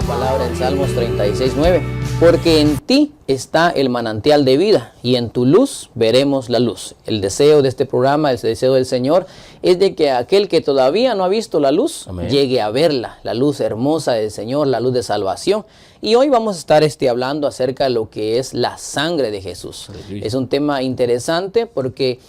palabra en Salmos 36:9. Porque en ti está el manantial de vida y en tu luz veremos la luz. El deseo de este programa, el deseo del Señor, es de que aquel que todavía no ha visto la luz, amén, llegue a verla, la luz hermosa del Señor, la luz de salvación. Y hoy vamos a estar hablando acerca de lo que es la sangre de Jesús. Es un tema interesante porque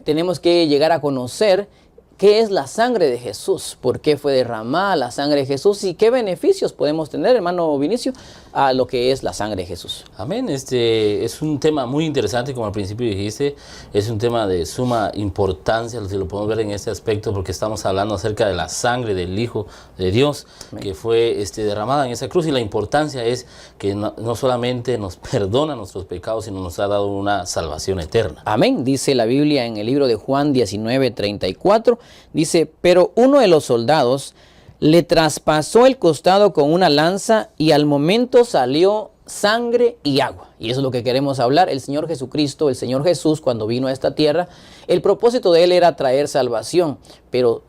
tenemos que llegar a conocer ¿qué es la sangre de Jesús? ¿Por qué fue derramada la sangre de Jesús? ¿Y qué beneficios podemos tener, hermano Vinicio, a lo que es la sangre de Jesús? Amén. Es un tema muy interesante, como al principio dijiste. Es un tema de suma importancia, si lo podemos ver en este aspecto, porque estamos hablando acerca de la sangre del Hijo de Dios, amén, que fue derramada en esa cruz. Y la importancia es que no solamente nos perdona nuestros pecados, sino nos ha dado una salvación eterna. Amén. Dice la Biblia en el libro de Juan 19:34. Dice, pero uno de los soldados le traspasó el costado con una lanza y al momento salió sangre y agua. Y eso es lo que queremos hablar. El Señor Jesucristo, el Señor Jesús, cuando vino a esta tierra, el propósito de Él era traer salvación, pero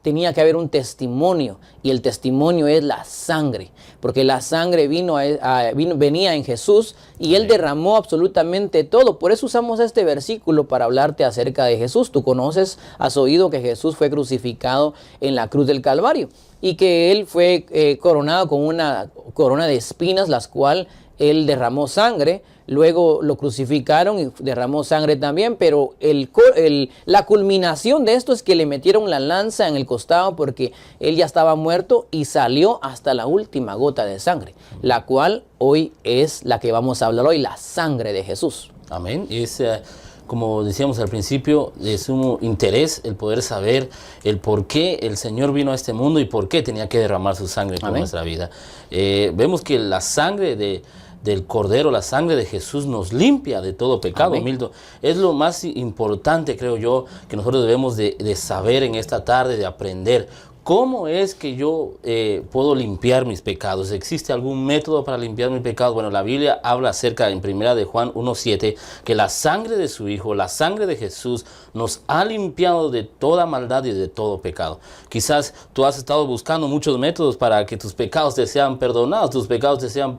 tenía que haber un testimonio, y el testimonio es la sangre, porque la sangre venía en Jesús y Él derramó absolutamente todo. Por eso usamos este versículo para hablarte acerca de Jesús. Tú has oído que Jesús fue crucificado en la cruz del Calvario y que Él fue coronado con una corona de espinas, las cuales Él derramó sangre. Luego lo crucificaron y derramó sangre también, pero la culminación de esto es que le metieron la lanza en el costado porque Él ya estaba muerto y salió hasta la última gota de sangre, la cual hoy es la que vamos a hablar hoy, la sangre de Jesús. Amén. Como decíamos al principio, de sumo interés el poder saber el por qué el Señor vino a este mundo y por qué tenía que derramar su sangre por nuestra vida. Vemos que la sangre del Cordero, la sangre de Jesús nos limpia de todo pecado. Milton, es lo más importante, creo yo, que nosotros debemos de saber en esta tarde, de aprender. ¿Cómo es que yo puedo limpiar mis pecados? ¿Existe algún método para limpiar mis pecados? Bueno, la Biblia habla acerca, en 1 de Juan 1:7, que la sangre de su Hijo, la sangre de Jesús, nos ha limpiado de toda maldad y de todo pecado. Quizás tú has estado buscando muchos métodos para que tus pecados te sean perdonados, tus pecados te sean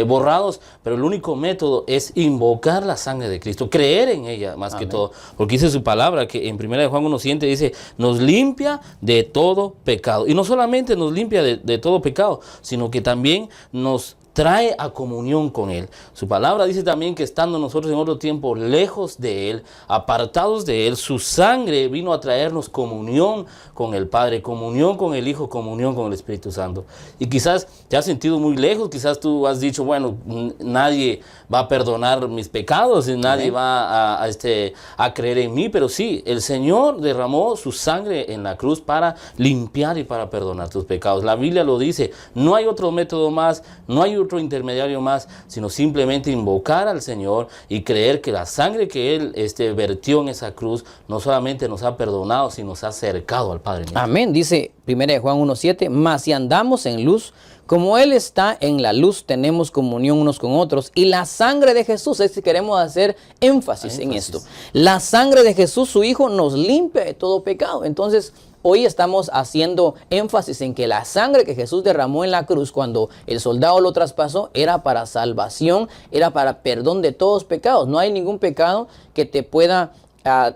borrados, pero el único método es invocar la sangre de Cristo, creer en ella más que todo, porque dice su palabra que en 1 de Juan 1:7 dice, nos limpia de todo pecado. Y no solamente nos limpia de todo pecado, sino que también nos trae a comunión con Él. Su palabra dice también que estando nosotros en otro tiempo lejos de Él, apartados de Él, su sangre vino a traernos comunión con el Padre, comunión con el Hijo, comunión con el Espíritu Santo. Y quizás te has sentido muy lejos, quizás tú has dicho, bueno, nadie va a perdonar mis pecados, nadie va a creer en mí, pero sí, el Señor derramó su sangre en la cruz para limpiar y para perdonar tus pecados. La Biblia lo dice, no hay otro método más, no hay otro intermediario más, sino simplemente invocar al Señor y creer que la sangre que Él vertió en esa cruz no solamente nos ha perdonado, sino nos ha acercado al Padre mismo. Amén. Dice 1 de Juan 1:7, mas si andamos en luz, como Él está en la luz, tenemos comunión unos con otros. Y la sangre de Jesús, es que queremos hacer énfasis en esto. La sangre de Jesús, su Hijo, nos limpia de todo pecado. Entonces, hoy estamos haciendo énfasis en que la sangre que Jesús derramó en la cruz cuando el soldado lo traspasó era para salvación, era para perdón de todos pecados. No hay ningún pecado que te pueda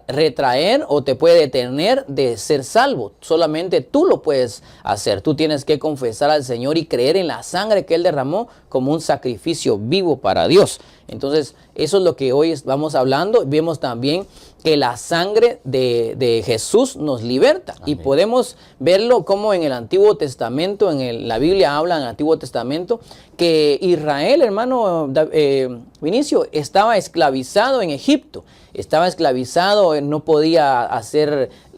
retraer o te puede detener de ser salvo. Solamente tú lo puedes hacer. Tú tienes que confesar al Señor y creer en la sangre que Él derramó como un sacrificio vivo para Dios. Entonces, eso es lo que hoy vamos hablando. Vemos también que la sangre de Jesús nos liberta. Amén. Y podemos verlo como en el Antiguo Testamento, la Biblia habla en el Antiguo Testamento, que Israel, hermano Vinicio, estaba esclavizado en Egipto. Estaba esclavizado, no podía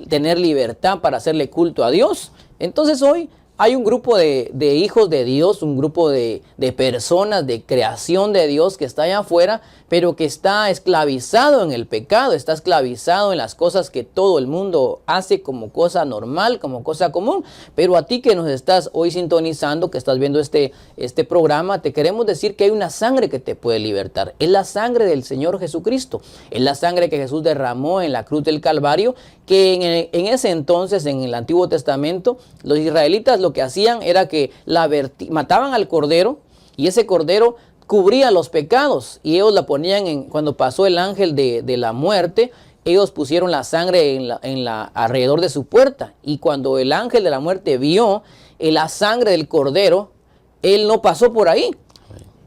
tener libertad para hacerle culto a Dios. Entonces hoy hay un grupo de hijos de Dios, un grupo de personas, de creación de Dios que está allá afuera, pero que está esclavizado en el pecado, está esclavizado en las cosas que todo el mundo hace como cosa normal, como cosa común. Pero a ti que nos estás hoy sintonizando, que estás viendo este programa, te queremos decir que hay una sangre que te puede libertar. Es la sangre del Señor Jesucristo. Es la sangre que Jesús derramó en la cruz del Calvario que en ese entonces, en el Antiguo Testamento, los israelitas lo que hacían era que mataban al cordero, y ese cordero cubría los pecados, y ellos la ponían cuando pasó el ángel de la muerte, ellos pusieron la sangre alrededor de su puerta, y cuando el ángel de la muerte vio la sangre del cordero, él no pasó por ahí.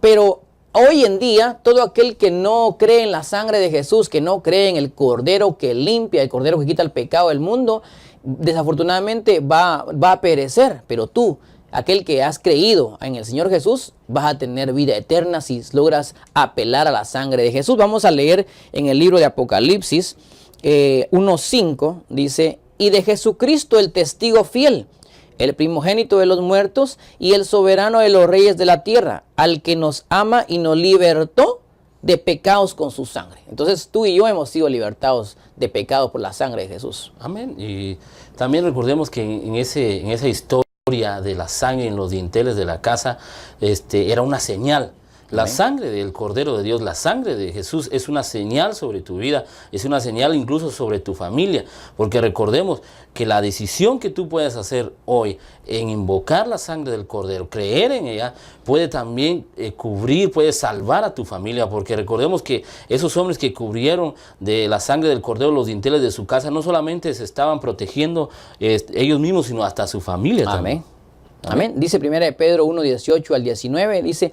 Pero hoy en día, todo aquel que no cree en la sangre de Jesús, que no cree en el cordero que limpia, el cordero que quita el pecado del mundo, desafortunadamente va a perecer. Pero tú, aquel que has creído en el Señor Jesús, vas a tener vida eterna si logras apelar a la sangre de Jesús. Vamos a leer en el libro de Apocalipsis 1:5, dice: y de Jesucristo el testigo fiel, el primogénito de los muertos y el soberano de los reyes de la tierra, al que nos ama y nos libertó de pecados con su sangre. Entonces tú y yo hemos sido libertados de pecados por la sangre de Jesús. Amén. Y también recordemos que en esa historia de la sangre en los dinteles de la casa, era una señal. La sangre del Cordero de Dios, la sangre de Jesús es una señal sobre tu vida, es una señal incluso sobre tu familia, porque recordemos que la decisión que tú puedes hacer hoy en invocar la sangre del Cordero, creer en ella, puede también cubrir, puede salvar a tu familia, porque recordemos que esos hombres que cubrieron de la sangre del Cordero los dinteles de su casa, no solamente se estaban protegiendo ellos mismos, sino hasta su familia también. Amén. Dice 1 Pedro 1:18 al 19, dice: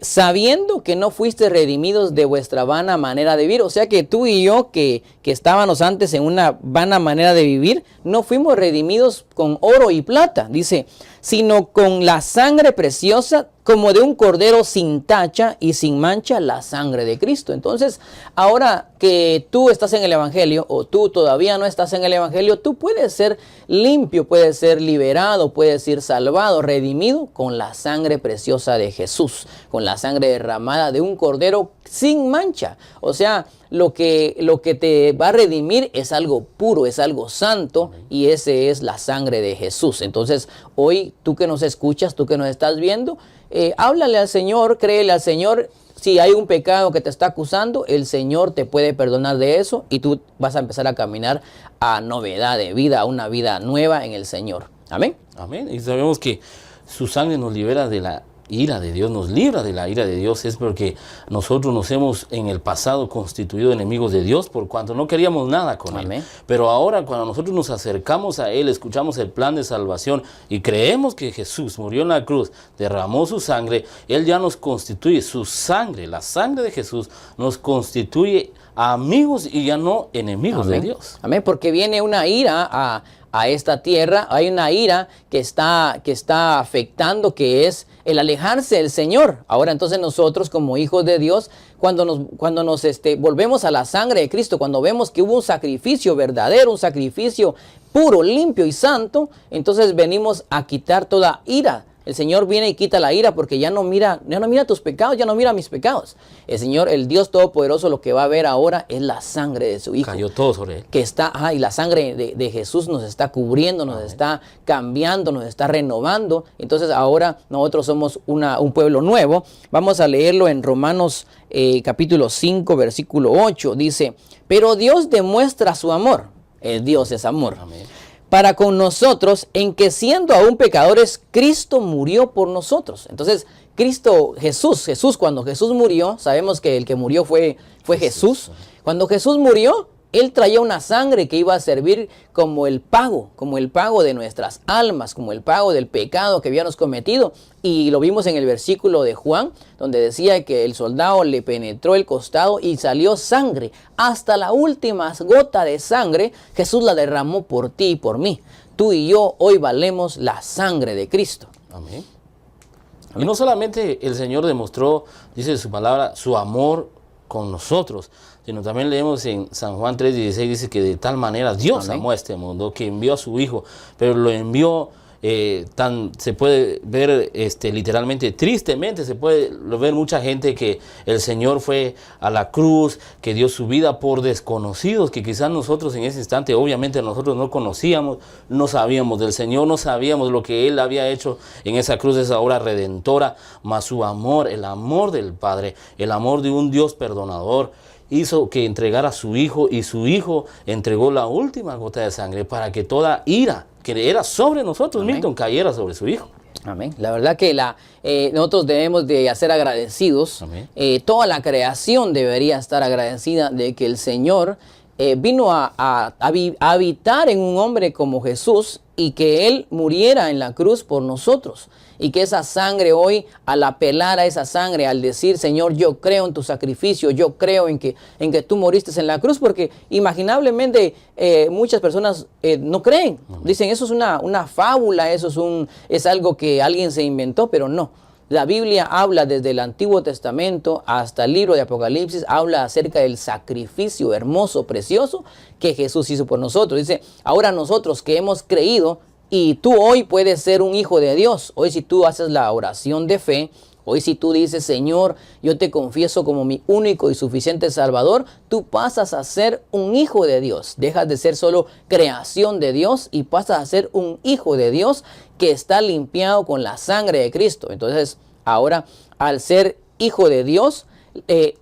sabiendo que no fuiste redimidos de vuestra vana manera de vivir. O sea que tú y yo, que estábamos antes en una vana manera de vivir, no fuimos redimidos con oro y plata, dice, sino con la sangre preciosa, como de un cordero sin tacha y sin mancha, la sangre de Cristo. Entonces, ahora que tú estás en el Evangelio, o tú todavía no estás en el Evangelio, tú puedes ser limpio, puedes ser liberado, puedes ser salvado, redimido con la sangre preciosa de Jesús, con la sangre derramada de un cordero sin mancha. O sea, lo que te va a redimir es algo puro, es algo santo, y ese es la sangre de Jesús. Entonces, hoy tú que nos escuchas, tú que nos estás viendo, háblale al Señor, créele al Señor. Si hay un pecado que te está acusando, el Señor te puede perdonar de eso, y tú vas a empezar a caminar a novedad de vida, a una vida nueva en el Señor. Amén. Amén. Y sabemos que su sangre nos libera de la ira de Dios, nos libra de la ira de Dios. Es porque nosotros nos hemos en el pasado constituido enemigos de Dios por cuanto no queríamos nada con Él. Pero ahora, cuando nosotros nos acercamos a Él, escuchamos el plan de salvación y creemos que Jesús murió en la cruz, derramó su sangre, Él ya nos constituye. Su sangre, la sangre de Jesús, nos constituye amigos y ya no enemigos de Dios. Amén, porque viene una ira a esta tierra, hay una ira que está afectando, que es el alejarse del Señor. Ahora entonces nosotros, como hijos de Dios, cuando nos volvemos a la sangre de Cristo, cuando vemos que hubo un sacrificio verdadero, un sacrificio puro, limpio y santo, entonces venimos a quitar toda ira. El Señor viene y quita la ira, porque ya no mira tus pecados, ya no mira mis pecados. El Señor, el Dios Todopoderoso, lo que va a ver ahora es la sangre de su Hijo. Cayó todo sobre Él. Y la sangre de Jesús nos está cubriendo, nos está cambiando, nos está renovando. Entonces ahora nosotros somos un pueblo nuevo. Vamos a leerlo en Romanos capítulo 5, versículo 8. Dice: pero Dios demuestra su amor. Dios es amor. Amén. Para con nosotros, en que siendo aún pecadores, Cristo murió por nosotros. Entonces, Jesús, cuando Jesús murió, sabemos que el que murió fue Jesús. Cuando Jesús murió, Él traía una sangre que iba a servir como el pago de nuestras almas, como el pago del pecado que habíamos cometido. Y lo vimos en el versículo de Juan, donde decía que el soldado le penetró el costado y salió sangre. Hasta la última gota de sangre, Jesús la derramó por ti y por mí. Tú y yo hoy valemos la sangre de Cristo. Amén. Y no solamente el Señor demostró, dice su palabra, su amor con nosotros, sino también leemos en San Juan 3:16, dice que de tal manera Dios amó a este mundo, que envió a su Hijo, pero lo envió se puede ver literalmente, tristemente, se puede ver mucha gente que el Señor fue a la cruz, que dio su vida por desconocidos, que quizás nosotros en ese instante, obviamente nosotros no conocíamos, no sabíamos del Señor, no sabíamos lo que Él había hecho en esa cruz, esa obra redentora, mas su amor, el amor del Padre, el amor de un Dios perdonador, hizo que entregara a su hijo y su hijo entregó la última gota de sangre para que toda ira que era sobre nosotros, Amén. Milton, cayera sobre su hijo. Amén. La verdad que nosotros debemos de ser agradecidos. Amén. Toda la creación debería estar agradecida de que el Señor vino a habitar en un hombre como Jesús y que Él muriera en la cruz por nosotros. Y que esa sangre hoy, al apelar a esa sangre, al decir, Señor, yo creo en tu sacrificio, yo creo en que tú moriste en la cruz, porque imaginablemente muchas personas no creen. Dicen, eso es una fábula, eso es algo que alguien se inventó, pero no. La Biblia habla desde el Antiguo Testamento hasta el libro de Apocalipsis, habla acerca del sacrificio hermoso, precioso, que Jesús hizo por nosotros. Dice, ahora nosotros que hemos creído, y tú hoy puedes ser un hijo de Dios. Hoy si tú haces la oración de fe, hoy si tú dices, Señor, yo te confieso como mi único y suficiente Salvador, tú pasas a ser un hijo de Dios. Dejas de ser solo creación de Dios y pasas a ser un hijo de Dios que está limpiado con la sangre de Cristo. Entonces, ahora, al ser hijo de Dios,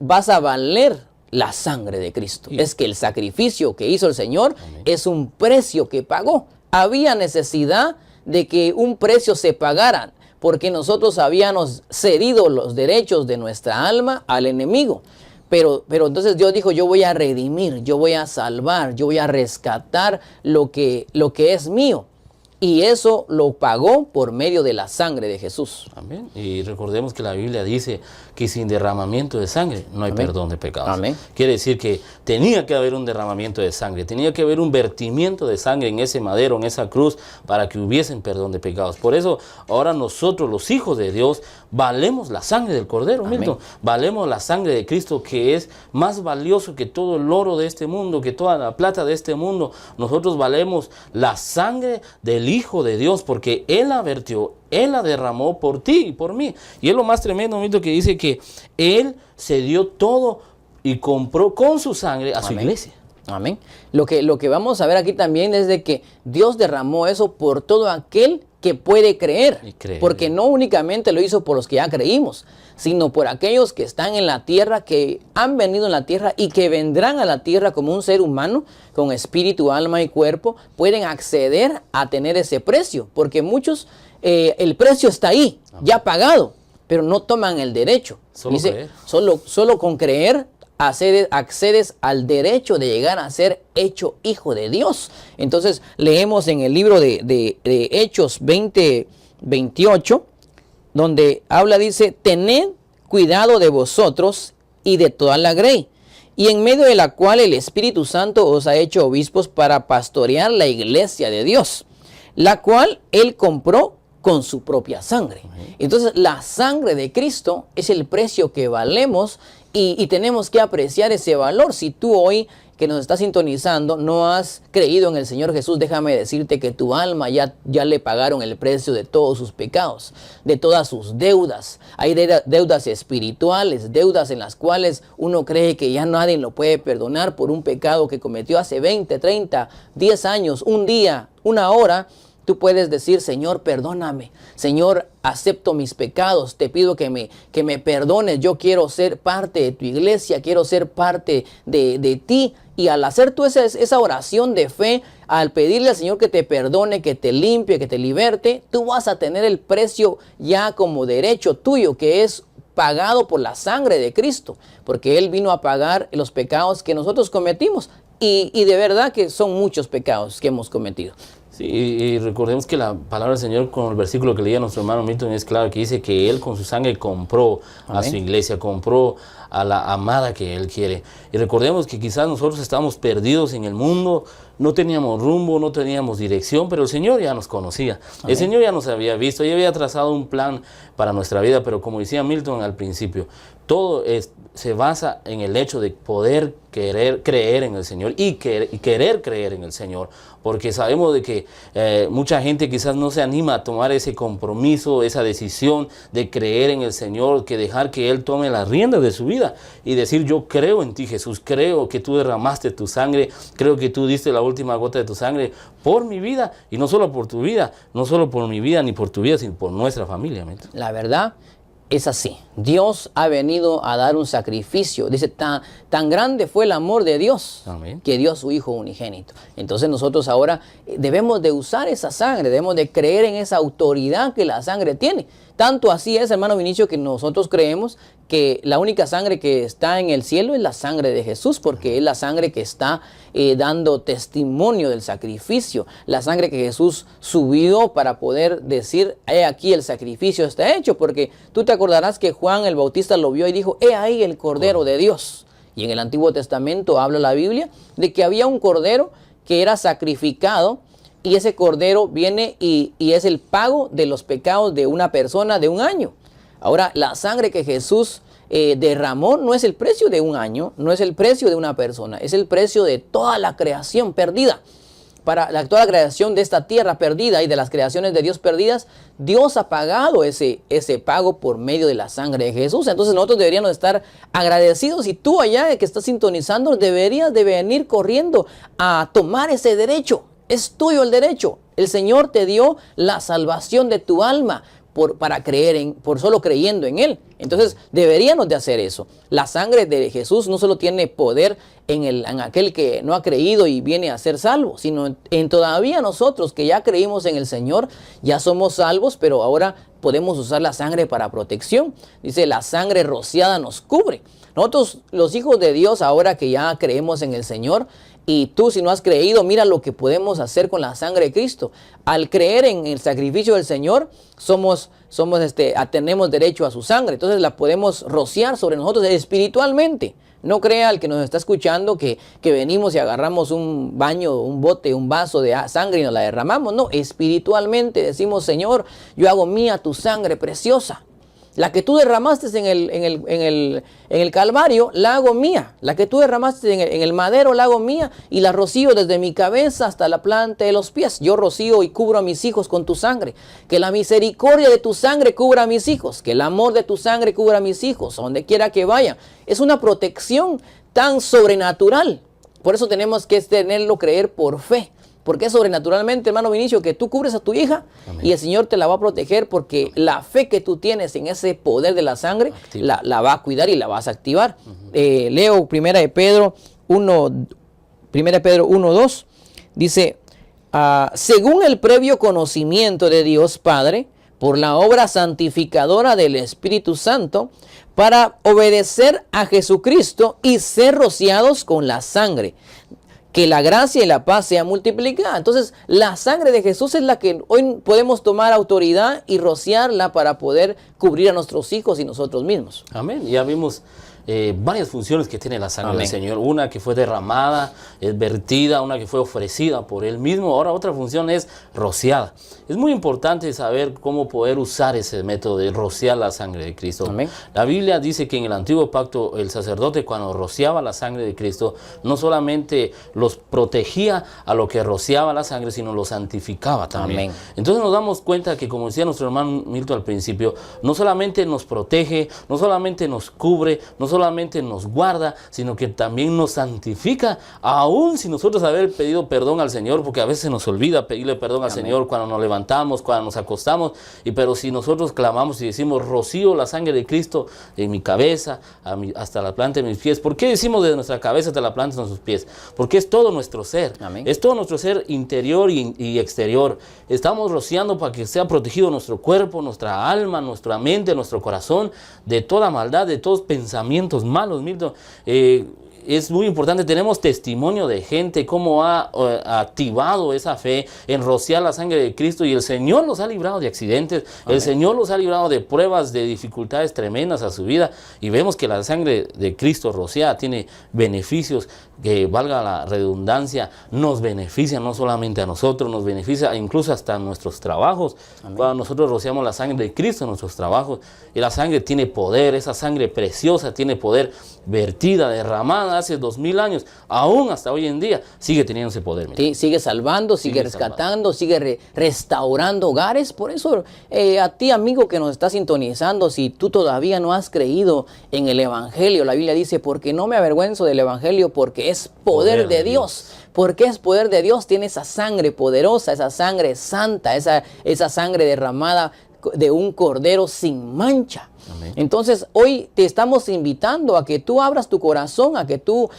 vas a valer la sangre de Cristo. Sí. Es que el sacrificio que hizo el Señor Amén. Es un precio que pagó. Había necesidad de que un precio se pagara, porque nosotros habíamos cedido los derechos de nuestra alma al enemigo. Pero entonces Dios dijo, yo voy a redimir, yo voy a salvar, yo voy a rescatar lo que es mío. Y eso lo pagó por medio de la sangre de Jesús. Amén. Y recordemos que la Biblia dice que sin derramamiento de sangre no hay Amén. Perdón de pecados. Amén. Quiere decir que tenía que haber un derramamiento de sangre, tenía que haber un vertimiento de sangre en ese madero, en esa cruz, para que hubiesen perdón de pecados. Por eso ahora nosotros, los hijos de Dios, valemos la sangre del Cordero, Milton. Valemos la sangre de Cristo, que es más valioso que todo el oro de este mundo, que toda la plata de este mundo. Nosotros valemos la sangre del Hijo de Dios, porque Él la vertió, Él la derramó por ti y por mí. Y es lo más tremendo, Milton, que dice que Él se dio todo y compró con su sangre a su iglesia. Amén. Lo que vamos a ver aquí también es de que Dios derramó eso por todo aquel que puede creer, porque no únicamente lo hizo por los que ya creímos, sino por aquellos que están en la tierra, que han venido en la tierra y que vendrán a la tierra como un ser humano, con espíritu, alma y cuerpo, pueden acceder a tener ese precio, porque muchos, el precio está ahí, ya pagado, pero no toman el derecho. Dice, solo con creer accedes al derecho de llegar a ser hecho hijo de Dios. Entonces leemos en el libro de Hechos 20:28, donde habla, dice, tened cuidado de vosotros y de toda la grey, y en medio de la cual el Espíritu Santo os ha hecho obispos para pastorear la iglesia de Dios, la cual Él compró con su propia sangre. Entonces la sangre de Cristo es el precio que valemos y tenemos que apreciar ese valor. Si tú hoy que nos estás sintonizando no has creído en el Señor Jesús, déjame decirte que tu alma ya le pagaron el precio de todos sus pecados, de todas sus deudas. Hay deudas espirituales, deudas en las cuales uno cree que ya nadie lo puede perdonar por un pecado que cometió hace 20, 30, 10 años, un día, una hora. Tú puedes decir, Señor, perdóname. Señor, acepto mis pecados. Te pido que me perdones. Yo quiero ser parte de tu iglesia. Quiero ser parte de ti. Y al hacer tú esa oración de fe, al pedirle al Señor que te perdone, que te limpie, que te liberte, tú vas a tener el precio ya como derecho tuyo, que es pagado por la sangre de Cristo. Porque Él vino a pagar los pecados que nosotros cometimos. Y de verdad que son muchos pecados que hemos cometido. Sí, y recordemos que la palabra del Señor, con el versículo que leía nuestro hermano Milton, es claro, que dice que Él con su sangre compró a su iglesia, compró a la amada que Él quiere. Y recordemos que quizás nosotros estábamos perdidos en el mundo, no teníamos rumbo, no teníamos dirección, pero el Señor ya nos conocía. Amén. El Señor ya nos había visto, ya había trazado un plan para nuestra vida, pero como decía Milton al principio, todo se basa en el hecho de poder creer en el Señor y querer creer en el Señor, porque sabemos de que mucha gente quizás no se anima a tomar ese compromiso, esa decisión de creer en el Señor, que dejar que Él tome las riendas de su vida y decir, yo creo en ti, Jesús, creo que tú derramaste tu sangre, creo que tú diste la última gota de tu sangre por mi vida, y no solo por tu vida, no solo por mi vida ni por tu vida, sino por nuestra familia. La verdad, es así. Dios ha venido a dar un sacrificio. Dice, tan grande fue el amor de Dios, Amén, que dio a su Hijo unigénito. Entonces nosotros ahora debemos de usar esa sangre, debemos de creer en esa autoridad que la sangre tiene. Tanto así es, hermano Vinicio, que nosotros creemos que la única sangre que está en el cielo es la sangre de Jesús, porque es la sangre que está dando testimonio del sacrificio, la sangre que Jesús subió para poder decir, he aquí el sacrificio está hecho, porque tú te acordarás que Juan el Bautista lo vio y dijo, he ahí el Cordero de Dios. Y en el Antiguo Testamento habla la Biblia de que había un cordero que era sacrificado, y ese cordero viene y es el pago de los pecados de una persona de un año. Ahora, la sangre que Jesús derramó no es el precio de un año, no es el precio de una persona, es el precio de toda la creación perdida. Para toda la creación de esta tierra perdida y de las creaciones de Dios perdidas, Dios ha pagado ese pago por medio de la sangre de Jesús. Entonces nosotros deberíamos estar agradecidos, y tú allá que estás sintonizando deberías de venir corriendo a tomar ese derecho. Es tuyo el derecho. El Señor te dio la salvación de tu alma para creer por solo creyendo en Él. Entonces deberíamos de hacer eso. La sangre de Jesús no solo tiene poder en aquel que no ha creído y viene a ser salvo, sino en todavía nosotros que ya creímos en el Señor, ya somos salvos, pero ahora podemos usar la sangre para protección. Dice, la sangre rociada nos cubre. Nosotros, los hijos de Dios, ahora que ya creemos en el Señor, y tú, si no has creído, mira lo que podemos hacer con la sangre de Cristo. Al creer en el sacrificio del Señor, tenemos derecho a su sangre. Entonces la podemos rociar sobre nosotros espiritualmente. No crea el que nos está escuchando que venimos y agarramos un baño, un bote, un vaso de sangre y nos la derramamos. No, espiritualmente decimos, Señor, yo hago mía tu sangre preciosa. La que tú derramaste en el Calvario, la hago mía. La que tú derramaste en el madero, la hago mía. Y la rocío desde mi cabeza hasta la planta de los pies. Yo rocío y cubro a mis hijos con tu sangre. Que la misericordia de tu sangre cubra a mis hijos. Que el amor de tu sangre cubra a mis hijos, a donde quiera que vayan. Es una protección tan sobrenatural. Por eso tenemos que creer por fe. Porque es sobrenaturalmente, hermano Vinicio, que tú cubres a tu hija. Amén. Y el Señor te la va a proteger, porque la fe que tú tienes en ese poder de la sangre la va a cuidar y la vas a activar. Leo 1 Pedro 1:2, dice, según el previo conocimiento de Dios Padre, por la obra santificadora del Espíritu Santo, para obedecer a Jesucristo y ser rociados con la sangre, que la gracia y la paz sea multiplicada. Entonces, la sangre de Jesús es la que hoy podemos tomar autoridad y rociarla para poder cubrir a nuestros hijos y nosotros mismos. Amén. Ya vimos varias funciones que tiene la sangre del Señor. Una que fue derramada, es vertida, una que fue ofrecida por Él mismo. Ahora otra función es rociada. Es muy importante saber cómo poder usar ese método de rociar la sangre de Cristo. Amén. La Biblia dice que en el antiguo pacto el sacerdote, cuando rociaba la sangre de Cristo, no solamente los protegía a lo que rociaba la sangre, sino los santificaba también. Amén. Entonces nos damos cuenta que, como decía nuestro hermano Milton al principio, no solamente nos protege, no solamente nos cubre, no solamente nos guarda, sino que también nos santifica, aún si nosotros haber pedido perdón al Señor, porque a veces se nos olvida pedirle perdón al Señor cuando nos levantamos, cuando nos acostamos, pero si nosotros clamamos y decimos, rocío la sangre de Cristo en mi cabeza hasta la planta de mis pies. ¿Por qué decimos de nuestra cabeza hasta la planta de nuestros pies? Porque es todo nuestro ser. Amén. Es todo nuestro ser interior y exterior. Estamos rociando para que sea protegido nuestro cuerpo, nuestra alma, nuestra mente, nuestro corazón, de toda maldad, de todos pensamientos malos. Milton, es muy importante, tenemos testimonio de gente cómo ha activado esa fe en rociar la sangre de Cristo, y el Señor los ha librado de accidentes. Amén. El Señor los ha librado de pruebas, de dificultades tremendas a su vida, y vemos que la sangre de Cristo rociada tiene beneficios que, valga la redundancia, nos beneficia no solamente a nosotros, nos beneficia incluso hasta nuestros trabajos. Amén. Cuando nosotros rociamos la sangre de Cristo en nuestros trabajos, y la sangre tiene poder, esa sangre preciosa tiene poder, vertida, derramada hace 2000 años, aún hasta hoy en día sigue teniendo ese poder. Sí, sigue salvando, sigue rescatando, sigue restaurando hogares. Por eso a ti, amigo que nos está sintonizando, si tú todavía no has creído en el Evangelio, la Biblia dice, porque no me avergüenzo del Evangelio, porque es poder de Dios. Porque es poder de Dios, tiene esa sangre poderosa, esa sangre santa, esa sangre derramada de un cordero sin mancha. Amén. Entonces hoy te estamos invitando a que tú abras tu corazón, a que tú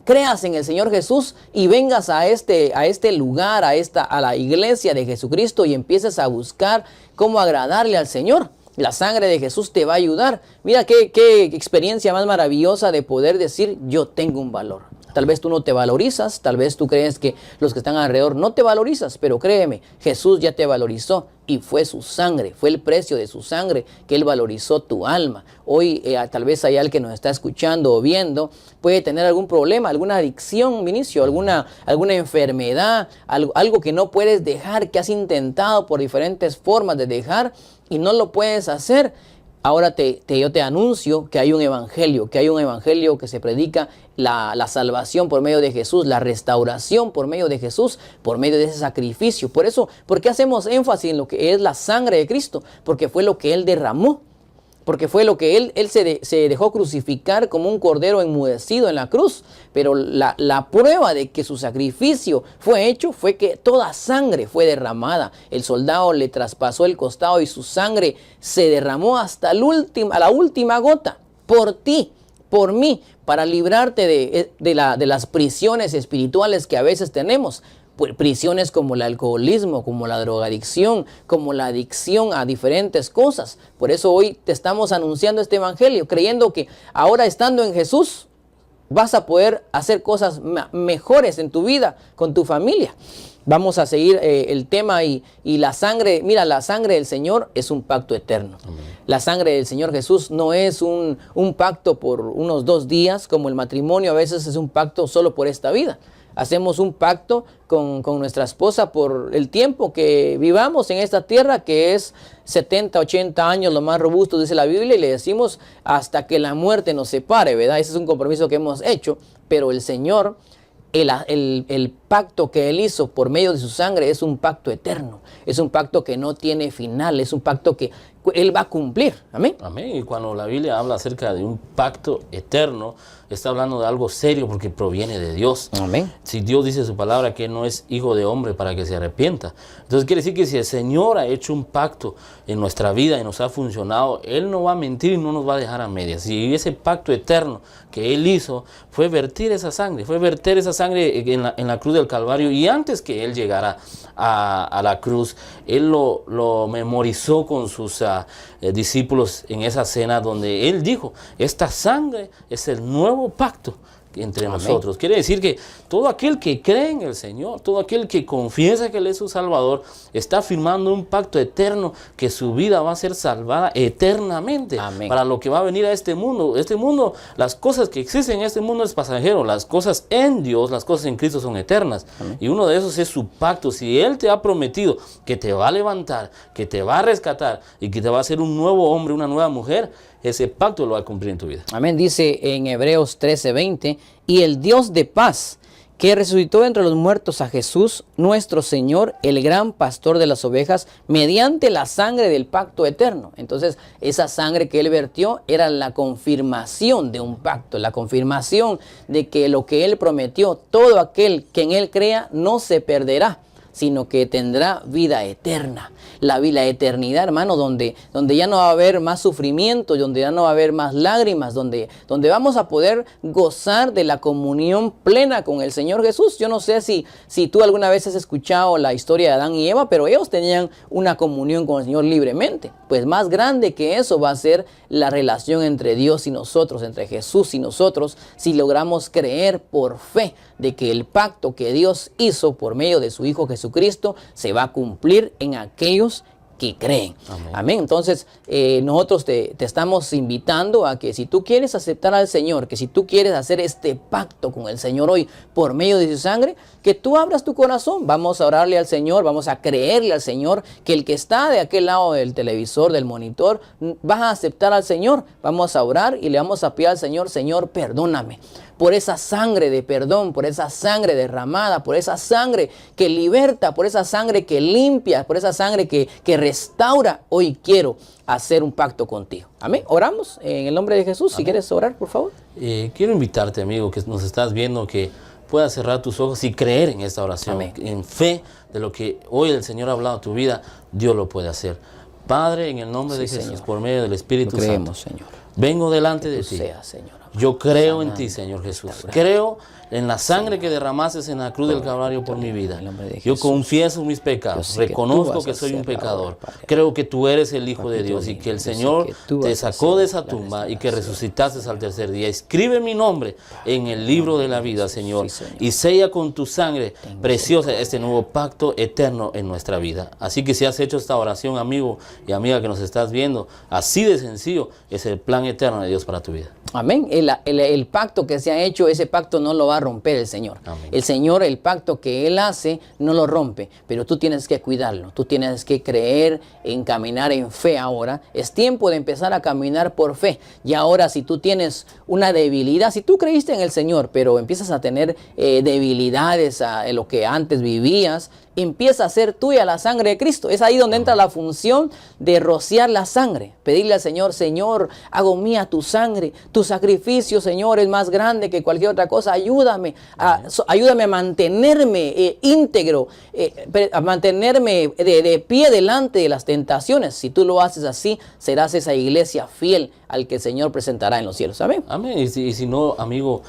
creas en el Señor Jesús y vengas a este lugar, a la iglesia de Jesucristo y empieces a buscar cómo agradarle al Señor. La sangre de Jesús te va a ayudar. Mira qué experiencia más maravillosa de poder decir, yo tengo un valor. Tal vez tú no te valorizas, tal vez tú crees que los que están alrededor no te valorizas, pero créeme, Jesús ya te valorizó y fue su sangre, fue el precio de su sangre que Él valorizó tu alma. Hoy tal vez hay alguien que nos está escuchando o viendo, puede tener algún problema, alguna adicción, Vinicio, alguna enfermedad, algo que no puedes dejar, que has intentado por diferentes formas de dejar y no lo puedes hacer. Ahora yo te anuncio que hay un evangelio, que se predica la salvación por medio de Jesús, la restauración por medio de Jesús, por medio de ese sacrificio. Por eso, ¿por qué hacemos énfasis en lo que es la sangre de Cristo? Porque fue lo que Él derramó. Porque fue lo que Él se dejó crucificar como un cordero enmudecido en la cruz. Pero la prueba de que su sacrificio fue hecho fue que toda sangre fue derramada. El soldado le traspasó el costado y su sangre se derramó hasta la última gota. Por ti, por mí, para librarte de las prisiones espirituales que a veces tenemos. Prisiones como el alcoholismo, como la drogadicción, como la adicción a diferentes cosas. Por eso hoy te estamos anunciando este evangelio, creyendo que ahora estando en Jesús vas a poder hacer cosas mejores en tu vida, con tu familia. Vamos a seguir el tema y la sangre, mira, la sangre del Señor es un pacto eterno. Amén. La sangre del Señor Jesús no es un pacto por unos 2 días, como el matrimonio a veces es un pacto solo por esta vida. Hacemos un pacto con nuestra esposa por el tiempo que vivamos en esta tierra, que es 70, 80 años, lo más robusto, dice la Biblia, y le decimos hasta que la muerte nos separe, ¿verdad? Ese es un compromiso que hemos hecho, pero el Señor, el pacto que Él hizo por medio de su sangre es un pacto eterno, es un pacto que no tiene final, es un pacto que Él va a cumplir. Amén. Amén. Y cuando la Biblia habla acerca de un pacto eterno, está hablando de algo serio porque proviene de Dios. Amén. Si Dios dice su palabra que no es hijo de hombre para que se arrepienta. Entonces quiere decir que si el Señor ha hecho un pacto en nuestra vida y nos ha funcionado, Él no va a mentir y no nos va a dejar a medias. Y ese pacto eterno que Él hizo fue vertir esa sangre, en la cruz del Calvario. Y antes que Él llegara a la cruz, Él lo memorizó con sus discípulos en esa cena donde Él dijo, esta sangre es el nuevo pacto entre Amén. Nosotros. Quiere decir que todo aquel que cree en el Señor, todo aquel que confiesa que Él es su Salvador, está firmando un pacto eterno que su vida va a ser salvada eternamente. Amén. Para lo que va a venir a este mundo. Este mundo, las cosas que existen en este mundo es pasajero, las cosas en Dios, las cosas en Cristo son eternas. Amén. Y uno de esos es su pacto. Si Él te ha prometido que te va a levantar, que te va a rescatar y que te va a hacer un nuevo hombre, una nueva mujer, ese pacto lo va a cumplir en tu vida. Amén. Dice en Hebreos 13:20, y el Dios de paz, que resucitó entre los muertos a Jesús, nuestro Señor, el gran pastor de las ovejas, mediante la sangre del pacto eterno. Entonces, esa sangre que Él vertió era la confirmación de un pacto, la confirmación de que lo que Él prometió, todo aquel que en Él crea no se perderá, sino que tendrá vida eterna. La eternidad, hermano, donde ya no va a haber más sufrimiento, donde ya no va a haber más lágrimas, donde vamos a poder gozar de la comunión plena con el Señor Jesús. Yo no sé si tú alguna vez has escuchado la historia de Adán y Eva, pero ellos tenían una comunión con el Señor libremente. Pues más grande que eso va a ser la relación entre Dios y nosotros, entre Jesús y nosotros, si logramos creer por fe de que el pacto que Dios hizo por medio de su Hijo Jesucristo se va a cumplir en aquellos que creen. Amén. Amén. Entonces, nosotros te estamos invitando a que si tú quieres aceptar al Señor, que si tú quieres hacer este pacto con el Señor hoy por medio de su sangre, que tú abras tu corazón. Vamos a orarle al Señor, vamos a creerle al Señor, que el que está de aquel lado del televisor, del monitor, vas a aceptar al Señor. Vamos a orar y le vamos a pedir al Señor, Señor, perdóname por esa sangre de perdón, por esa sangre derramada, por esa sangre que liberta, por esa sangre que limpia, por esa sangre que restaura. Hoy quiero hacer un pacto contigo. Amén. Oramos en el nombre de Jesús. Amén. Si quieres orar, por favor. Quiero invitarte, amigo, que nos estás viendo, que puedas cerrar tus ojos y creer en esta oración. Amén. En fe de lo que hoy el Señor ha hablado a tu vida, Dios lo puede hacer. Padre, en el nombre de Jesús, Señor, por medio del Espíritu lo creemos, Santo, Señor. vengo delante de Tú ti. seas, Señor. Yo creo en Sanando ti, Señor Jesús. nuestra Creo en la sangre que derramaste en la cruz del Calvario por mi vida. En el nombre de Yo Jesús. confieso mis Yo pecados. sé que tú Reconozco vas que a soy un hacer la pecador. obra, Padre. Creo que tú eres el Hijo de Papito Dios y lindo, que el yo sé Señor que tú te vas a sacó de hacer esa la tumba y que restauración. resucitaste al tercer día. Escribe mi nombre en el libro de la vida, Señor, Sí, Señor. y sella con tu sangre preciosa este nuevo pacto eterno en nuestra vida. Así que si has hecho esta oración, amigo y amiga que nos estás viendo, así de sencillo es el plan eterno de Dios para tu vida. Amén. El pacto que se ha hecho, ese pacto no lo va a romper el Señor. Amén. El Señor, el pacto que Él hace, no lo rompe, pero tú tienes que cuidarlo. Tú tienes que creer en caminar en fe ahora. Es tiempo de empezar a caminar por fe. Y ahora, si tú tienes una debilidad, si tú creíste en el Señor, pero empiezas a tener debilidades en lo que antes vivías, empieza a ser tuya la sangre de Cristo. Es ahí donde entra la función de rociar la sangre. Pedirle al Señor, Señor, hago mía tu sangre. Tu sacrificio, Señor, es más grande que cualquier otra cosa. Ayúdame a mantenerme íntegro, a mantenerme de pie delante de las tentaciones. Si tú lo haces así, serás esa iglesia fiel al que el Señor presentará en los cielos. Amén. Amén. Y si no, amigo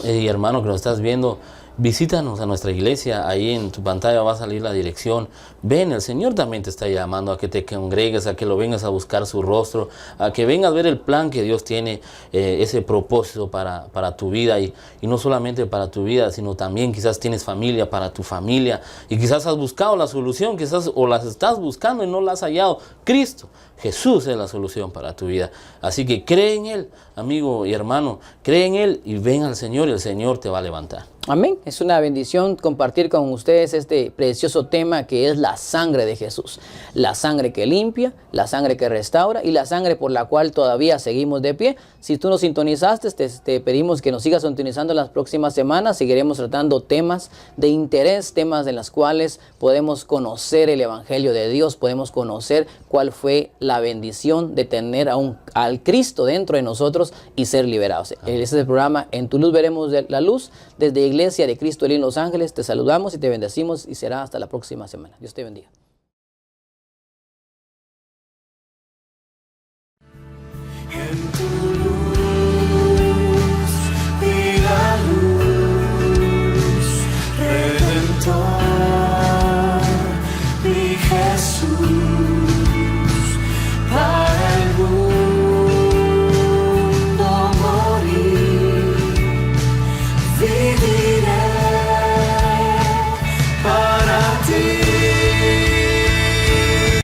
y hermano que nos estás viendo, visítanos a nuestra iglesia. Ahí en tu pantalla va a salir la dirección. Ven, el Señor también te está llamando a que te congregues, a que lo vengas a buscar su rostro, a que vengas a ver el plan que Dios tiene, ese propósito para tu vida. Y no solamente para tu vida, sino también quizás tienes familia, para tu familia. Y quizás has buscado la solución, quizás o las estás buscando y no la has hallado. Cristo, Jesús es la solución para tu vida. Así que cree en Él, amigo y hermano. Cree en Él y ven al Señor y el Señor te va a levantar. Amén. Es una bendición compartir con ustedes este precioso tema que es la sangre de Jesús. La sangre que limpia, la sangre que restaura y la sangre por la cual todavía seguimos de pie. Si tú nos sintonizaste, te pedimos que nos sigas sintonizando las próximas semanas. Seguiremos tratando temas de interés, temas en los cuales podemos conocer el Evangelio de Dios, podemos conocer cuál fue la bendición de tener al Cristo dentro de nosotros y ser liberados. Este es el programa En tu luz veremos la luz desde Iglesia de Cristo en Los Ángeles. Te saludamos y te bendecimos y será hasta la próxima semana. Dios te bendiga. En tu luz vi la luz, Redentor, mi Jesús.